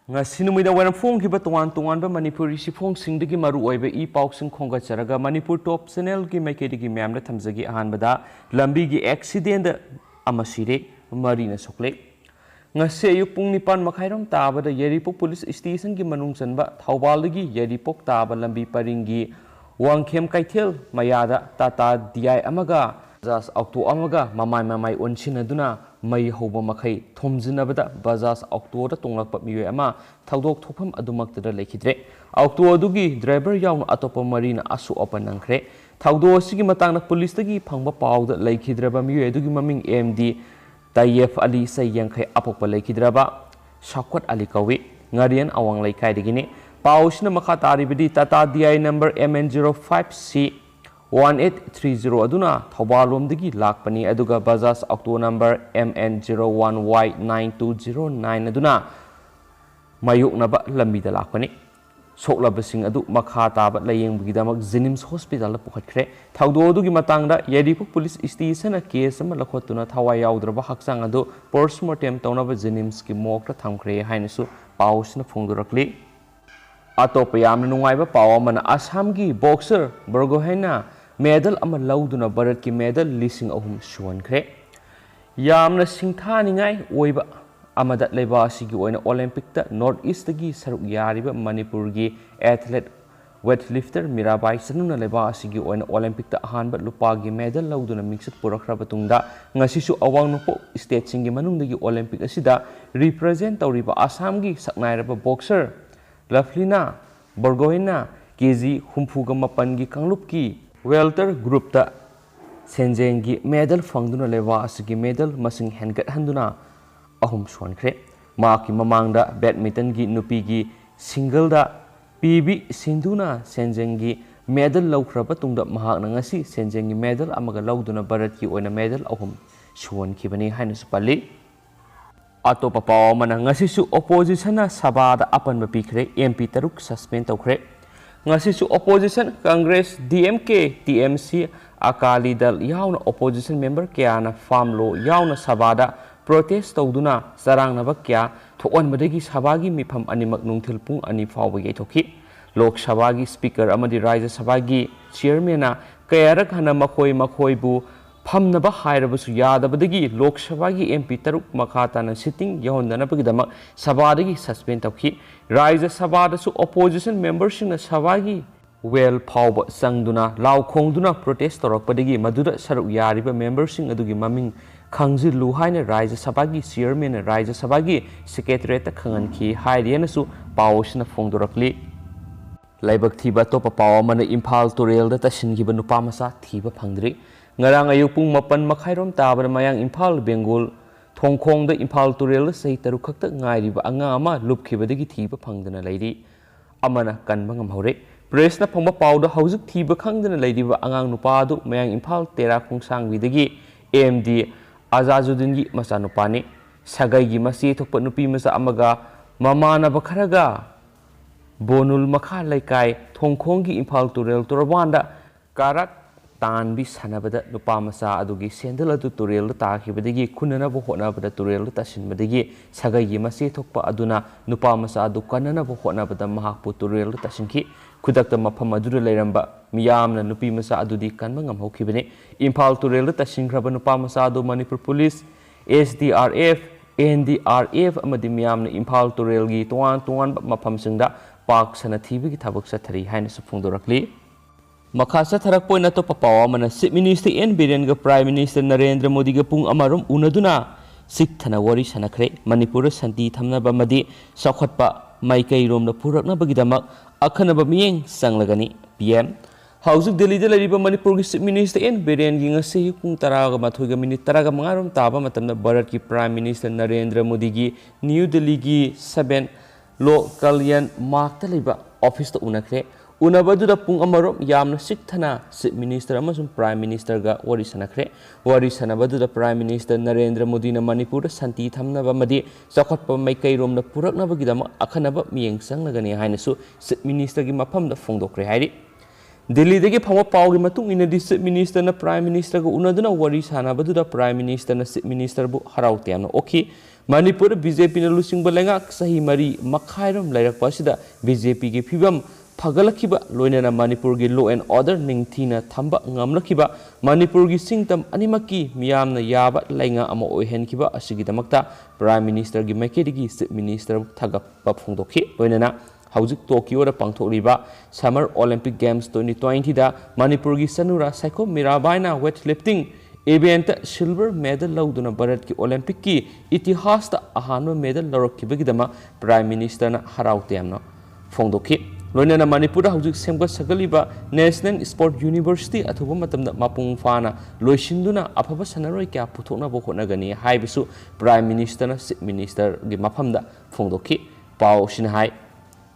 Sinumida when a phone keep to one Manipuri Sifong sing the Gimaru over e pauks and Konga Charaga, Manipur top Senel Gimakedi Mamla Tamzagi Hanbada, Lambigi accident Amasire, Marina Sokle. Ngase yu pung nipan makhairam taba da Yeripok police station ki manung sanba Thaubalagi Yeripok taba lambi paringi Wangkem Kaitel Mayada Tata Diai Amaga Bazas Auto Amaga Mamai Unchinaduna May Hoba Makai Tomzinabada Bazas Auto da Tonglak Miyu Ama Taudok Topam Adumak the Lakidre Auto Adugi driver Yawn Atopa Marina Asu Open Nankre Taudo Sigi Matana police tagi Pangba Pau the Lakidraba Miyu Edugi Maming AMD Tayef Ali Sayangkai Apopa Lakidraba Shakwat Ali Kawi Ngarian Awang Laikai Digini Paushna Makatari Bidi Tata DI number MN05C 1830 Aduna Thaubalom Digi Lakpani Aduga Bazas Auto number MN01Y9209 Aduna Mayuk Naba Lambida Lakpani Sokla Basing Adu Makata but laying Bidamak Zenims Hospital Pukatre Taudo Dugi Matanga Yeripok Police Station a case Malakotuna Tawai Audraba Haksang Adu Postmortem Tonava Zenimski Mokra Thengkhre Hainesu Pausna Fundurakli Atopayam Nungaiba Pawamana Assamgi boxer Burgohena medal ama lauduna Bharat ki medal lising ahum suwankre yamna singthaningai oiba amada leba asigi oina Olympic ta North East gi saruk yariba Manipur gi athlete weightlifter Mirabai sanuna leba asigi oina Olympic ta ahanba lupa gi medal lauduna mixed purakhra batungda ngasisu awang nupo state singi manungdagi Olympic asida represent tawriba Assam gi saknairaba boxer Laflina Burgohena KG humfuga mapan gi kanglup ki welter group ta senjengi medal fangduna lewa asigi medal masing hengat handuna ahum suwankre maki mamangda badminton gi nupi gi single da PB sinduna senjengi medal laukraba tungda mahakna ngasi senjengi medal amaga lauduna Bharat ki oina medal ahum suwankibani haina supali atopa pawamana ngasi su opposition na sabada apan bapikre MP taruk suspend tawkre ngasisu opposition Congress DMK TMC Akali Dal yauna opposition member kya farm law yauna sabada protest tawduna sarangna kya thoon madagi sabagi mifam animak nungthil pung ani fawba yaithoki Lok Sabagi speaker amadi Rajya Sabagi chairman na kayarak hana makhoi bu famnaba hairabasu yadabadagi Lok Sabagi MP taruk makhatana sitting yahondana bagidama sabadagi suspend tawki Rajya Sabadasu opposition members na Sabagi well pauba sangduna law khongduna protest torakpadagi maduda saruk yariba members adugi maming khangjilu haina Rajya Sabagi chairman na Rajya Sabagi secretary ta khanganki hairianasu pawsna phongdorakli laibak thiba topa pawamana Imphal Turel da tasingiba nupa masa thiba phangdri ngarang ayuk pung mapan makhairom tabana mayang Imphal Bengal Thongkhong da Imphal Turel sahi taruk khakta ngairiba anga ama lupkhibadagi thiba phangdana leiri amana kanba ngamhore press na phangba pawda haujuk thiba khangdana leiriba angang nupa du mayang Imphal Tera Khongsangwidagi AMD Azazuddin gi macha nupani sagai gi masi thokpa nupi masa amaga mamana bakharaga Bonul Makha Laikai Thongkhong gi Imphal Turel Turabanda karak Tanbi Sanabada Nupamasa Adugi Sendala to Turel Takibadigi Kunana Bohona Bada Turel Tashin Badigi Sagai Masi Tokpa Aduna Nupamasa Dukanana Bohona Bada Mahapu Turel Tashinki Kudakta Mapamadura Leramba Miyamna Nupi Masa Adudi Kanmangam Hokibene Imphal Turel Tashin Kraba Nupamasa Do Manipur Police SDRF NDRF Amadi Miyamna Imphal Turelgi Tuan Mapamsingda Park Sanathibi Tabak Satari Highness of Fundurakli Makasa Tarak Point to Papawamana Chief Minister N. Biren ga Prime Minister Narendra Modi ga Pung Amarum Unaduna Sikthana Wari Sanakre Manipur Santi Thamna Bamadi Sakhatpa Maikai Rom na Purakna Bagidamak Akhanaba Miyeng Sanglagani PM Housing Delhi de Lariba Manipur Chief Minister N. Biren gi ngasi pung taraga mathuga minute taraga mangarum taba matamna Bharat ki Prime Minister Narendra Modi gi New Delhi gi 7 Lo Kalyan Mark Taliba Office to Unakre Unabadu Pung Amarum Yamna Sikthana Chief Minister Amazon Prime Minister ga Wari Sanakre Wari Sanabadu Prime Minister Narendra Modi na Manipur Santi Thamna Bamadi Sakhatpa Maikai Rom na Purakna Bagidama Akhanaba Miyeng Sanglagani Hainasu Chief Minister gi mafam da Phongdokre Hairi Delhi dagi phangwa paw gi matung ina di Chief Minister na Prime Minister ga unaduna wari sanabadu da Prime Minister na Chief Minister bu haraute amna oki Manipur BJP na lusing balengak sahi mari makhairam lairak pasida BJP ki phibam Pagalakiba, Loinana Manipur gi law and order ningthina thamba ngamlakiba, Manipur gi singtam animaki miyamna yaba lainga ama oihenkiba asigidamakta Prime Minister gi maikedi Chief Minister thagappa phongdokhi loinana haujik Tokyo da pangthokliba Summer Olympic Games 2020 da Manipur gi sanura saiko mirabaina weightlifting event silver medal lauduna Bharat ki Olympic ki itihas da ahanwa medal larokkibagidama Prime Minister na harauteyamna phongdokhi Loinana Manipur haujik semga sagaliba National Sport University athuba matamda mapung fana loisinduna afaba sanaroi kya puthokna bo khonagani haibisu Prime Minister na Chief Minister gi mafamda phongdokhi pau sinhai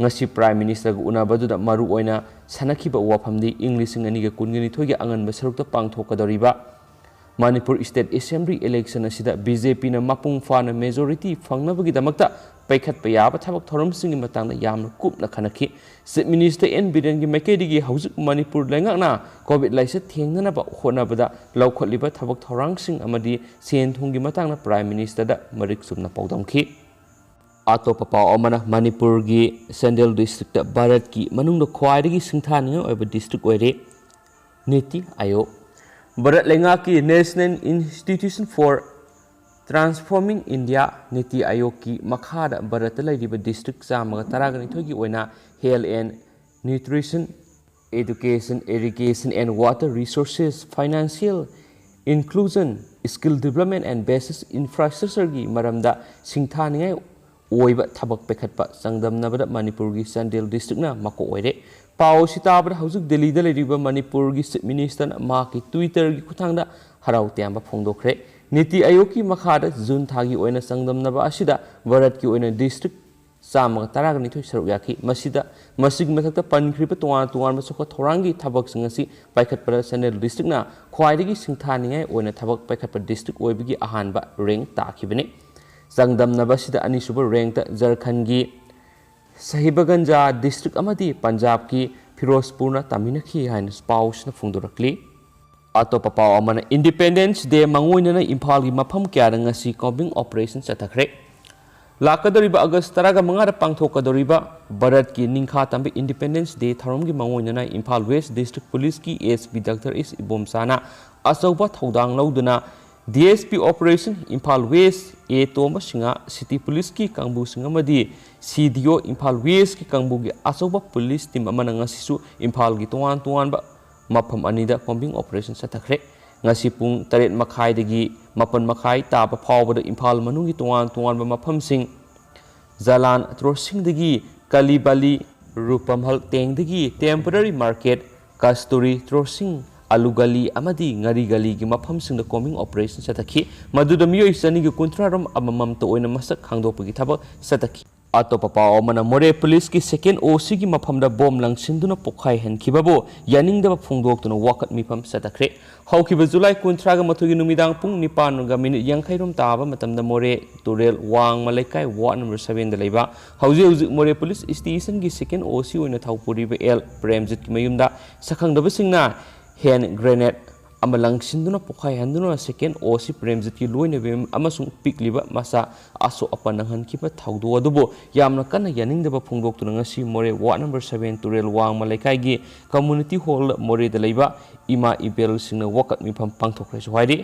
ngasi Prime Minister gu unabaduda maru oina sanakhi ba wafamdi English ngani ga kungani thogi angan ba sarukta pangthokadoriba Manipur State Assembly election asida BJP na mapung fana majority fangnabagi damakta paikhat payaba thabak thoram singi matangda yamna kupna khanakhi Chief Minister N Biren gi maikedi gi haujik Manipur lengakna COVID laisa thengnana ba honabada laukhotliba thabak thorang sing amadi sen thungi matangna Prime Minister da marik sumna paudamkhi atopa paw amana Manipur gi Sandel district da Bharat ki manungda khwaidagi singthani oiba district oire Niti Ayog Bharat lengaki National Institution for Transforming India Niti Ayog ki makhada Bharat laidiba district chamaga taragani thogi oina health and nutrition education irrigation and water resources financial inclusion skill development and basis infrastructure gi maramda singthaningai oiba thabak pekhatpa changdamnabada Manipur gi Sandel district na mako oire pau sitabada haujik Delhi da laidiba Manipur gi Chief Minister ma ki Twitter gi kuthangda harautiamba phongdokhre Niti Ayog ki makhada June thagi oina changdamnaba asida Bharat ki oina district Sama taragani thoi saruk yaki masida masig mathakta pankripa tuan masokha thorangi thabak singasi paikhat para Sandel district na khwaidagi singthaningai oina thabak paikhat para district oibigi ahanba rank takhibani changdamnaba sida anisuba rank ta Jharkhand gi Sahibaganja district amadi Punjab ki Firozpur na taminakhi haina pausna phungdorakli atopa paw amana Independence Day mangoina Imphal gi mafam kya ngasi combing operation chathakre Lakadoriba August taraga mangara pangthokadoriba Bharat ki ningkha tambi Independence Day tharom gi mangoina Imphal West District Police ki ASP Dr. Is Ibomsana achauba thodang lauduna DSP Operation Imphal West A Toma Singa City Police ki kangbu singamadi CDO Imphal West ki kangbu gi achauba police team amana ngasisu Imphal gi tuan ba mafam anida combing operation sathakre ngasi pung 8 makhai dagi 4 makhai taba phawbada Imphal manungi tuan ba mafam sing Jalan Trosing dagi Kalibali Rupamhal Teng dagi Temporary Market Kasturi Trosing Alugali amadi Ngari Gali gi mafam sing da combing operation sathakhi maduda miyoi sani gi kuntraram amamam to oina masak khangdopagi thabak sathakhi atopa paw amana More Police ki second OC gi mafam da bom langsinduna pokhai henkibabo yaningda phungdoktuna wakat mifam sathakre haukiba July 13 ga mathugi numidang pung 9 ga minute 50 rom taba matamda More Turel Wang Malaikai ward number 7 da leiba hauji More Police Station gi second OC oina thaupuri ba L Premjit ki mayumda sakhangdaba singna hand grenade amalang sinduna pokhai handuna second OC Premjit ki loina bem amasung pikliba masa aso apananghan kiba thaudo adubo yamna kana yaningdaba phungdoktuna ngasi More ward number 7 Turel Wang Malaikai gi community hall More da leiba ima ibel singna wakat mifam pangthokre suhaidi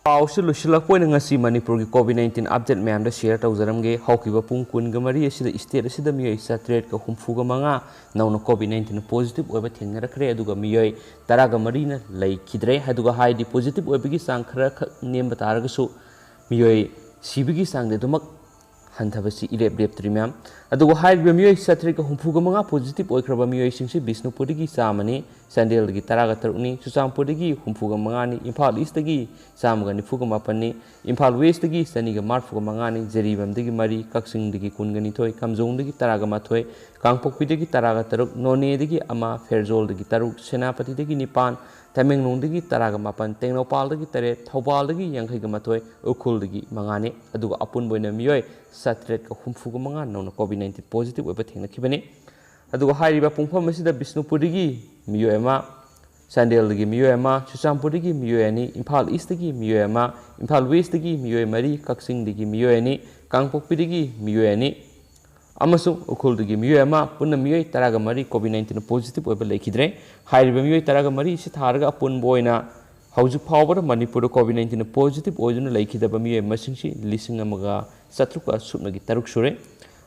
pawsu lusilakpoina ngasi Manipur gi COVID-19 update mayam da share tawjaramge haukiba pung kun ga mari asida state asida miyoi satret ka humfu ga manga nauna COVID-19 positive oiba thengnarakre aduga miyoi taraga mari na laikidre aduga haidi positive oibigi sang khara nemba taragasu miyoi sibigi sang de dumak hantabasi irep trimam aduga haidi miyoi satret ka humfu ga manga positive oikraba miyoi singsi Bisnupuri gi samani Sandel gi taraga taruni Susampuri gi humfu ga manga ni Imphal East gi samga ni fuga mapani Imphal West gi sani ga marfu ga manga ni Jeribam digi mari Kaksing digi kungani thoi Kamjong digi taraga mathoi Kangpokpi digi taraga taruk None digi ama Ferzol digi taruk Senapati digi nipan Tamenglong digi taraga mapan Tengnopal digi tare Thobal digi yankhai ga mathoi Ukhul digi manga ni aduga apun boina miyoi satret ka humfu ga manga nauna COVID-19 positive oiba thengna kibani aduga hairiba pungpham asida Bisnupuri gi miyoi ama ꯆꯥꯟꯗꯦꯜꯗꯒꯤ ꯃꯤꯑꯣꯏ ꯑꯃ, ꯆꯨꯔꯆꯥꯟꯄꯨꯔꯗꯒꯤ ꯃꯤꯑꯣꯏ ꯑꯅꯤ, ꯏꯝꯐꯥꯜ ꯏꯁꯇꯒꯤ ꯃꯤꯑꯣꯏ ꯑꯃ, ꯏꯝꯐꯥꯜ ꯋꯦꯁꯇꯒꯤ ꯃꯤꯑꯣꯏ ꯃꯔꯤ, ꯀꯛꯆꯤꯡꯗꯒꯤ ꯃꯤꯑꯣꯏ ꯑꯅꯤ, ꯀꯥꯡꯄꯣꯛꯄꯤꯗꯒꯤ ꯃꯤꯑꯣꯏ ꯑꯅꯤ, ꯑꯃꯁꯨꯡ ꯎꯈ꯭ꯔꯨꯜꯗꯒꯤ ꯃꯤꯑꯣꯏ ꯑꯃ, ꯄꯨꯟꯅ ꯃꯤꯑꯣꯏ 13 ꯀꯣꯚꯤꯗ-19 ꯄꯣꯖꯤꯇꯤꯚ ꯑꯣꯏꯕ ꯂꯩꯈꯤꯗ꯭ꯔꯦ꯫ ꯍꯥꯏꯔꯤꯕ ꯃꯤꯑꯣꯏ 13 ꯑꯁꯤ ꯊꯥꯔꯒ ꯑꯄꯨꯟꯕ ꯑꯣꯏꯅ ꯍꯧꯖꯤꯛ ꯐꯥꯎꯕꯗ ꯃꯅꯤꯄꯨꯔꯗ ꯀꯣꯚꯤꯗ-19 ꯄꯣꯖꯤꯇꯤꯚ ꯑꯣꯏꯗꯨꯅ ꯂꯩꯈꯤꯗꯕ ꯃꯤꯑꯣꯏ ꯃꯁꯤꯡꯁꯤ 1,736 ꯁꯨꯔꯦ꯫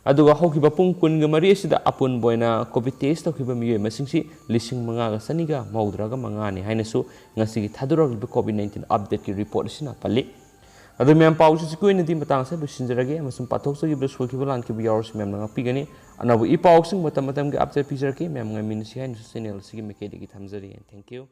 ꯑꯗꯨꯒ ꯍꯧꯈꯤꯕ ꯄꯨꯡ 23 ꯑꯁꯤꯗ ꯑꯄꯨꯟꯕ ꯑꯣꯏꯅ ꯀꯣꯚꯤꯗ ꯇꯦꯁ ꯇꯧꯈꯤꯕ ꯃꯤꯑꯣꯏ ꯃꯁꯤꯡꯁꯤ 5,295ꯅꯤ ꯍꯥꯏꯅꯁꯨ ꯉꯁꯤꯒꯤ ꯊꯥꯗꯣꯔꯛꯂꯤꯕ ꯀꯣꯚꯤꯗ-19 ꯑꯞꯗꯦꯠꯀꯤ ꯔꯤꯄꯣꯔꯠ ꯑꯁꯤꯅ ꯄꯜꯂꯤ꯫ ꯑꯗꯨ ꯃꯌꯥꯝ ꯄꯥꯎꯁꯤ ꯁꯤꯒꯤ ꯑꯣꯏꯅꯗꯤ ꯃꯇꯥꯡ ꯑꯁꯤꯗ ꯂꯣꯏꯁꯤꯟꯖꯔꯒꯦ ꯑꯃꯁꯨꯡ ꯄꯥꯊꯣꯛꯆꯈꯤꯕ ꯁꯣꯏꯈꯤꯕ ꯂꯥꯟꯈꯤꯕ ꯌꯥꯎꯔꯁꯨ ꯃꯌꯥꯝꯅ ꯉꯥꯛꯄꯤꯒꯅꯤ꯫ ꯑꯅꯧꯕ ꯏ ꯄꯥꯎꯁꯤꯡ ꯃꯇꯝ ꯃꯇꯝꯒꯤ ꯑꯞꯗꯦꯠ ꯄꯤꯖꯔꯛꯀꯦ꯫ ꯃꯌꯥꯝ ꯉꯥꯏꯃꯤꯟꯅꯁꯤ ꯍꯥꯏꯅꯁꯨ ꯆꯦꯅꯦꯜ ꯑꯁꯤꯒꯤ ꯃꯥꯏꯀꯩꯗꯒꯤ ꯊꯝꯖꯔꯤ꯫ Thank you.